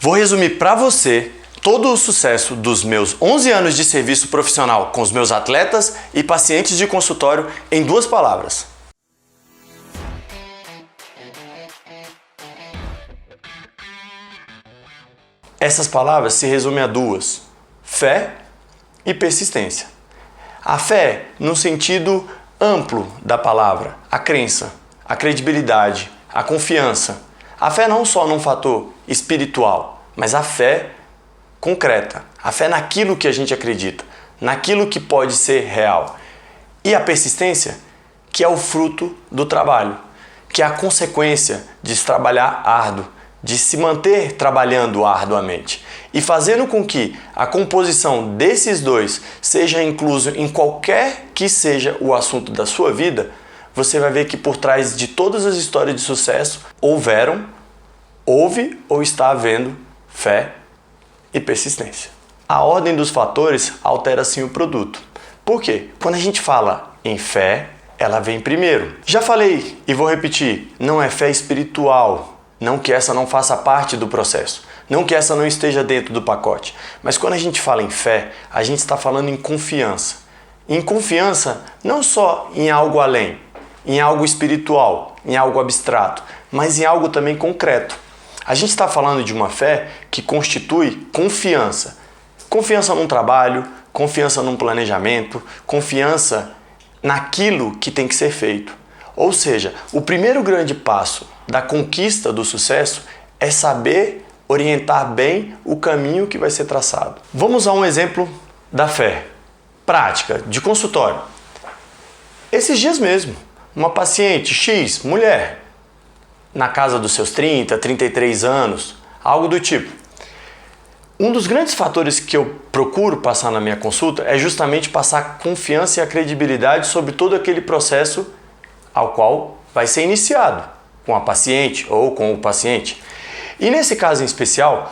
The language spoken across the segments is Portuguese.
Vou resumir para você todo o sucesso dos meus 11 anos de serviço profissional com os meus atletas e pacientes de consultório em 2 palavras. Essas palavras se resumem a 2: fé e persistência. A fé no sentido amplo da palavra, a crença, a credibilidade, a confiança. A fé não só num fator espiritual, mas a fé concreta, a fé naquilo que a gente acredita, naquilo que pode ser real. E a persistência, que é o fruto do trabalho, que é a consequência de se trabalhar árduo, de se manter trabalhando arduamente e fazendo com que a composição desses 2 seja incluso em qualquer que seja o assunto da sua vida. Você vai ver que por trás de todas as histórias de sucesso houve ou está havendo fé e persistência. A ordem dos fatores altera sim o produto. Por quê? Quando a gente fala em fé, ela vem primeiro. Já falei e vou repetir, não é fé espiritual. Não que essa não faça parte do processo, não que essa não esteja dentro do pacote. Mas quando a gente fala em fé, a gente está falando em confiança. Em confiança não só em algo além, em algo espiritual, em algo abstrato, mas em algo também concreto. A gente está falando de uma fé que constitui confiança. Confiança num trabalho, confiança num planejamento, confiança naquilo que tem que ser feito. Ou seja, o primeiro grande passo da conquista do sucesso é saber orientar bem o caminho que vai ser traçado. Vamos a um exemplo da fé prática, de consultório. Esses dias mesmo, uma paciente X, mulher, na casa dos seus 30, 33 anos, algo do tipo. Um dos grandes fatores que eu procuro passar na minha consulta é justamente passar confiança e a credibilidade sobre todo aquele processo ao qual vai ser iniciado com a paciente ou com o paciente. E nesse caso em especial,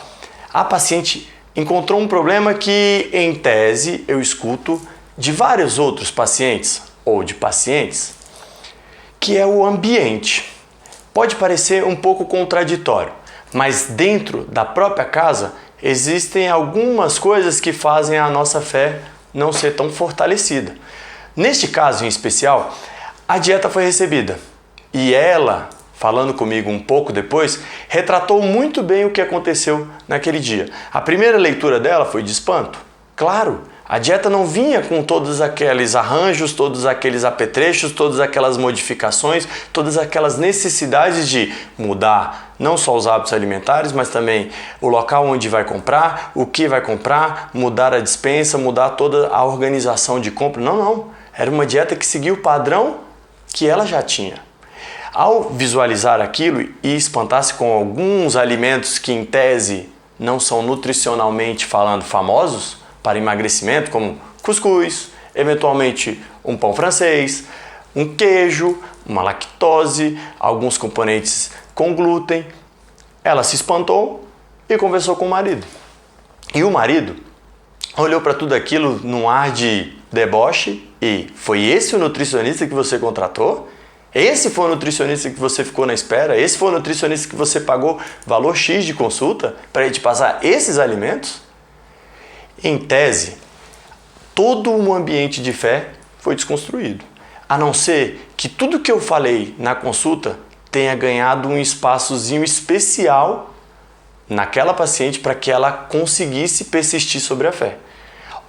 a paciente encontrou um problema que, em tese, eu escuto de vários outros pacientes ou de pacientes, que é o ambiente. Pode parecer um pouco contraditório, mas dentro da própria casa existem algumas coisas que fazem a nossa fé não ser tão fortalecida. Neste caso em especial, a dieta foi recebida e ela, falando comigo um pouco depois, retratou muito bem o que aconteceu naquele dia. A primeira leitura dela foi de espanto. Claro, a dieta não vinha com todos aqueles arranjos, todos aqueles apetrechos, todas aquelas modificações, todas aquelas necessidades de mudar não só os hábitos alimentares, mas também o local onde vai comprar, o que vai comprar, mudar a despensa, mudar toda a organização de compra. Não. Era uma dieta que seguia o padrão que ela já tinha. Ao visualizar aquilo e espantar-se com alguns alimentos que em tese não são nutricionalmente falando famosos para emagrecimento, como cuscuz, eventualmente um pão francês, um queijo, uma lactose, alguns componentes com glúten, ela se espantou e conversou com o marido. E o marido olhou para tudo aquilo num ar de deboche e: foi esse o nutricionista que você contratou? Esse foi o nutricionista que você ficou na espera? Esse foi o nutricionista que você pagou valor X de consulta para ele te passar esses alimentos? Em tese, todo um ambiente de fé foi desconstruído. A não ser que tudo que eu falei na consulta tenha ganhado um espaçozinho especial naquela paciente para que ela conseguisse persistir sobre a fé.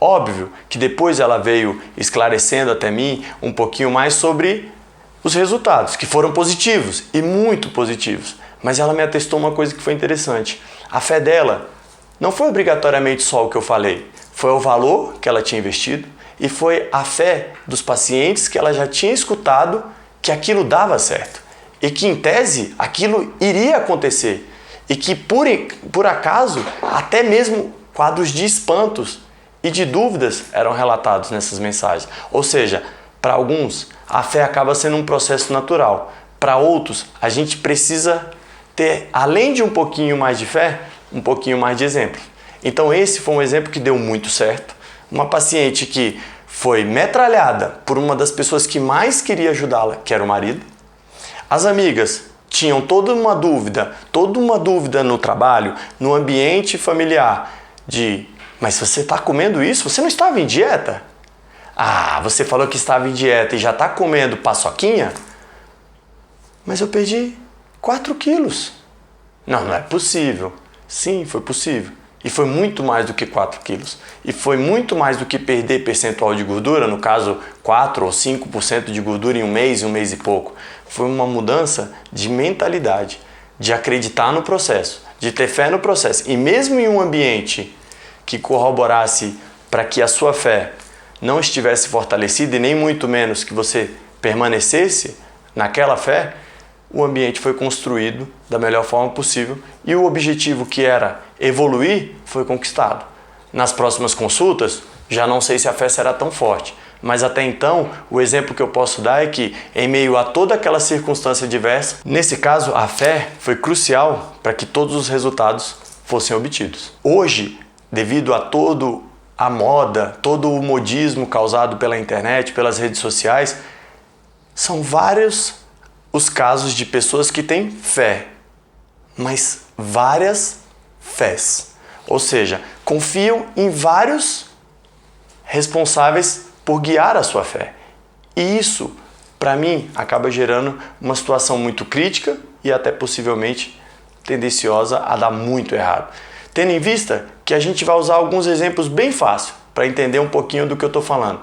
Óbvio que depois ela veio esclarecendo até mim um pouquinho mais sobre os resultados, que foram positivos e muito positivos. Mas ela me atestou uma coisa que foi interessante. A fé dela não foi obrigatoriamente só o que eu falei. Foi o valor que ela tinha investido e foi a fé dos pacientes que ela já tinha escutado que aquilo dava certo. E que, em tese, aquilo iria acontecer. E que, por acaso, até mesmo quadros de espantos e de dúvidas eram relatados nessas mensagens. Ou seja, para alguns, a fé acaba sendo um processo natural. Para outros, a gente precisa ter, além de um pouquinho mais de fé, um pouquinho mais de exemplo. Então esse foi um exemplo que deu muito certo. Uma paciente que foi metralhada por uma das pessoas que mais queria ajudá-la, que era o marido. As amigas tinham toda uma dúvida no trabalho, no ambiente familiar, mas você está comendo isso? Você não estava em dieta? Ah, você falou que estava em dieta e já está comendo paçoquinha? Mas eu perdi 4 quilos. Não é possível. Sim, foi possível. E foi muito mais do que 4 quilos. E foi muito mais do que perder percentual de gordura, no caso 4 ou 5% de gordura em um mês e pouco. Foi uma mudança de mentalidade, de acreditar no processo, de ter fé no processo. E mesmo em um ambiente que corroborasse para que a sua fé não estivesse fortalecida e nem muito menos que você permanecesse naquela fé, o ambiente foi construído da melhor forma possível e o objetivo, que era evoluir, foi conquistado. Nas próximas consultas, já não sei se a fé será tão forte, mas até então, o exemplo que eu posso dar é que, em meio a toda aquela circunstância diversa, nesse caso, a fé foi crucial para que todos os resultados fossem obtidos. Hoje, devido a toda a moda, todo o modismo causado pela internet, pelas redes sociais, são vários os casos de pessoas que têm fé, mas várias fés. Ou seja, confiam em vários responsáveis por guiar a sua fé. E isso, para mim, acaba gerando uma situação muito crítica e até possivelmente tendenciosa a dar muito errado. Tendo em vista que a gente vai usar alguns exemplos bem fáceis para entender um pouquinho do que eu estou falando.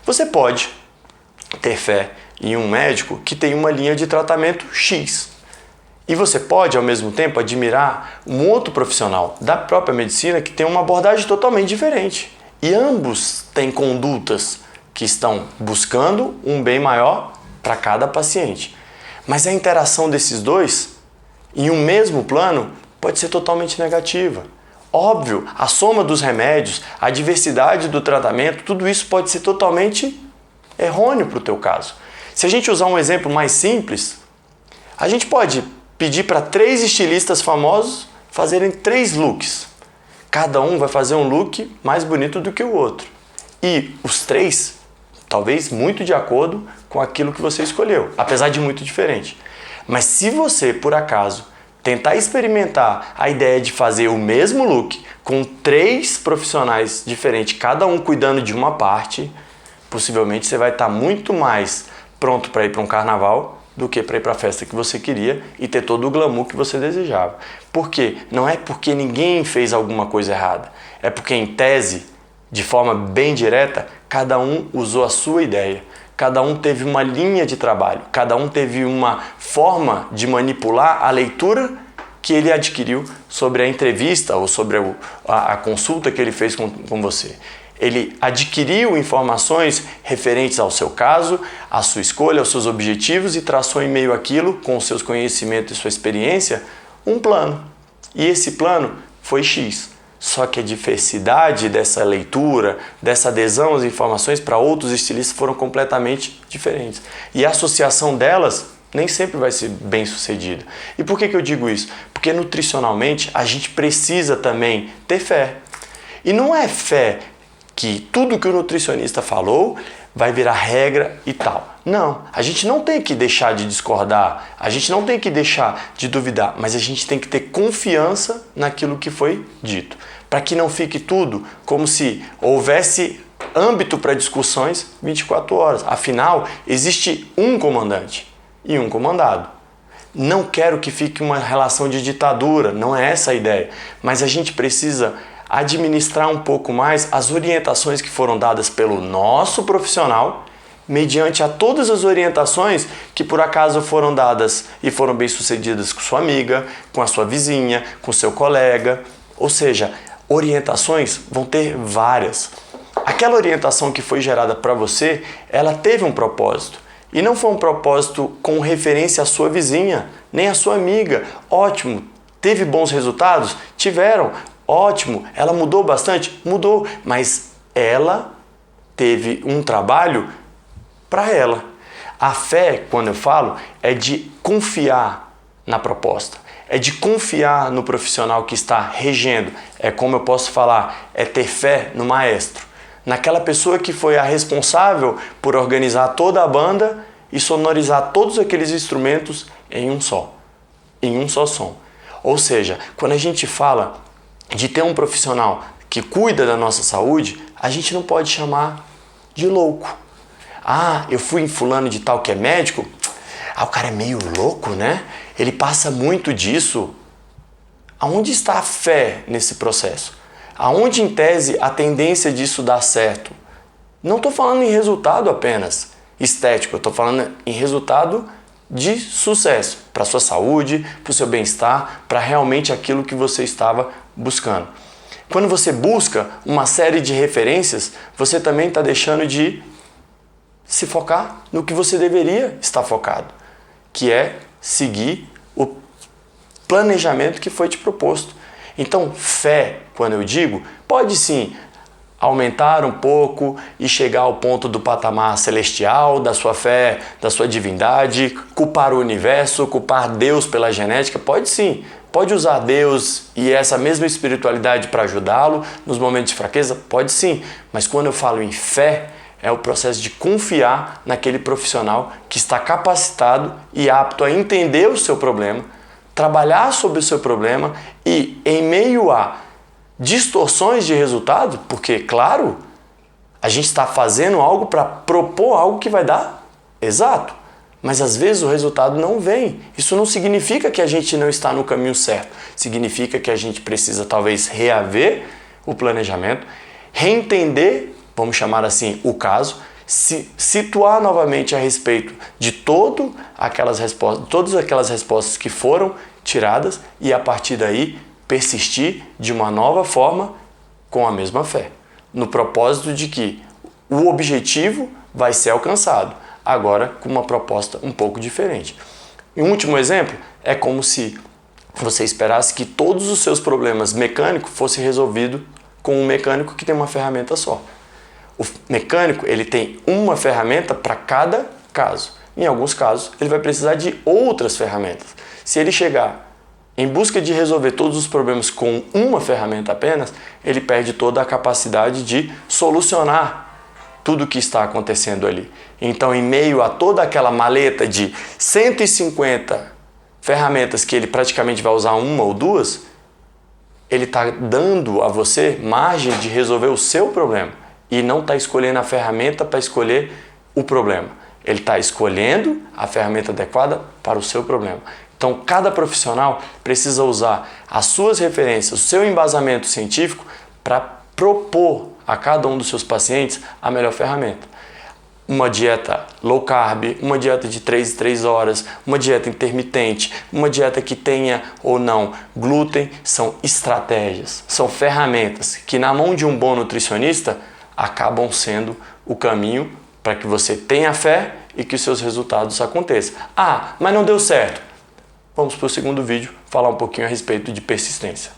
Você pode ter fé em um médico que tem uma linha de tratamento X. E você pode, ao mesmo tempo, admirar um outro profissional da própria medicina que tem uma abordagem totalmente diferente. E ambos têm condutas que estão buscando um bem maior para cada paciente. Mas a interação desses dois, em um mesmo plano, pode ser totalmente negativa. Óbvio, a soma dos remédios, a diversidade do tratamento, tudo isso pode ser totalmente errôneo para o teu caso. Se a gente usar um exemplo mais simples, a gente pode pedir para 3 estilistas famosos fazerem 3 looks. Cada um vai fazer um look mais bonito do que o outro. E os 3, talvez muito de acordo com aquilo que você escolheu, apesar de muito diferente. Mas se você, por acaso, tentar experimentar a ideia de fazer o mesmo look com 3 profissionais diferentes, cada um cuidando de uma parte, possivelmente você vai estar muito mais pronto para ir para um carnaval do que para ir para a festa que você queria e ter todo o glamour que você desejava. Por quê? Não é porque ninguém fez alguma coisa errada. É porque, em tese, de forma bem direta, cada um usou a sua ideia. Cada um teve uma linha de trabalho. Cada um teve uma forma de manipular a leitura que ele adquiriu sobre a entrevista ou sobre a consulta que ele fez com você. Ele adquiriu informações referentes ao seu caso, à sua escolha, aos seus objetivos e traçou em meio àquilo, com os seus conhecimentos e sua experiência, um plano. E esse plano foi X. Só que a diversidade dessa leitura, dessa adesão às informações para outros estilistas foram completamente diferentes. E a associação delas nem sempre vai ser bem sucedida. E por que eu digo isso? Porque nutricionalmente a gente precisa também ter fé. E não é fé que tudo que o nutricionista falou vai virar regra e tal. Não, a gente não tem que deixar de discordar, a gente não tem que deixar de duvidar, mas a gente tem que ter confiança naquilo que foi dito, para que não fique tudo como se houvesse âmbito para discussões 24 horas. Afinal, existe um comandante e um comandado. Não quero que fique uma relação de ditadura, não é essa a ideia, mas a gente precisa administrar um pouco mais as orientações que foram dadas pelo nosso profissional, mediante a todas as orientações que por acaso foram dadas e foram bem sucedidas com sua amiga, com a sua vizinha, com seu colega. Ou seja, orientações vão ter várias. Aquela orientação que foi gerada para você, ela teve um propósito. E não foi um propósito com referência à sua vizinha, nem à sua amiga. Ótimo, teve bons resultados? Tiveram. Ótimo, ela mudou bastante? Mudou, mas ela teve um trabalho para ela. A fé, quando eu falo, é de confiar na proposta, é de confiar no profissional que está regendo. É como eu posso falar, é ter fé no maestro, naquela pessoa que foi a responsável por organizar toda a banda e sonorizar todos aqueles instrumentos em um só som. Ou seja, quando a gente fala de ter um profissional que cuida da nossa saúde, a gente não pode chamar de louco. Ah, eu fui em fulano de tal que é médico, o cara é meio louco, né? Ele passa muito disso. Aonde está a fé nesse processo? Aonde, em tese, a tendência disso dar certo? Não estou falando em resultado apenas estético, eu estou falando em resultado de sucesso para a sua saúde, para o seu bem-estar, para realmente aquilo que você estava buscando. Quando você busca uma série de referências, você também está deixando de se focar no que você deveria estar focado, que é seguir o planejamento que foi te proposto. Então, fé, quando eu digo, pode sim aumentar um pouco e chegar ao ponto do patamar celestial, da sua fé, da sua divindade, culpar o universo, culpar Deus pela genética, pode sim. Pode usar Deus e essa mesma espiritualidade para ajudá-lo nos momentos de fraqueza? Pode sim. Mas quando eu falo em fé, é o processo de confiar naquele profissional que está capacitado e apto a entender o seu problema, trabalhar sobre o seu problema e, em meio a distorções de resultado, porque, claro, a gente está fazendo algo para propor algo que vai dar exato, mas às vezes o resultado não vem. Isso não significa que a gente não está no caminho certo, significa que a gente precisa talvez reaver o planejamento, reentender, vamos chamar assim, o caso, se situar novamente a respeito de todas aquelas respostas que foram tiradas e a partir daí persistir de uma nova forma com a mesma fé, no propósito de que o objetivo vai ser alcançado, agora com uma proposta um pouco diferente. E um último exemplo é como se você esperasse que todos os seus problemas mecânicos fossem resolvidos com um mecânico que tem uma ferramenta só. O mecânico, ele tem uma ferramenta para cada caso. Em alguns casos, ele vai precisar de outras ferramentas. Se ele chegar em busca de resolver todos os problemas com uma ferramenta apenas, ele perde toda a capacidade de solucionar tudo o que está acontecendo ali. Então, em meio a toda aquela maleta de 150 ferramentas que ele praticamente vai usar uma ou duas, ele está dando a você margem de resolver o seu problema e não está escolhendo a ferramenta para escolher o problema. Ele está escolhendo a ferramenta adequada para o seu problema. Então, cada profissional precisa usar as suas referências, o seu embasamento científico para propor a cada um dos seus pacientes a melhor ferramenta. Uma dieta low carb, uma dieta de 3 em 3 horas, uma dieta intermitente, uma dieta que tenha ou não glúten, são estratégias, são ferramentas que na mão de um bom nutricionista acabam sendo o caminho para que você tenha fé e que os seus resultados aconteçam. Ah, mas não deu certo. Vamos para o segundo vídeo falar um pouquinho a respeito de persistência.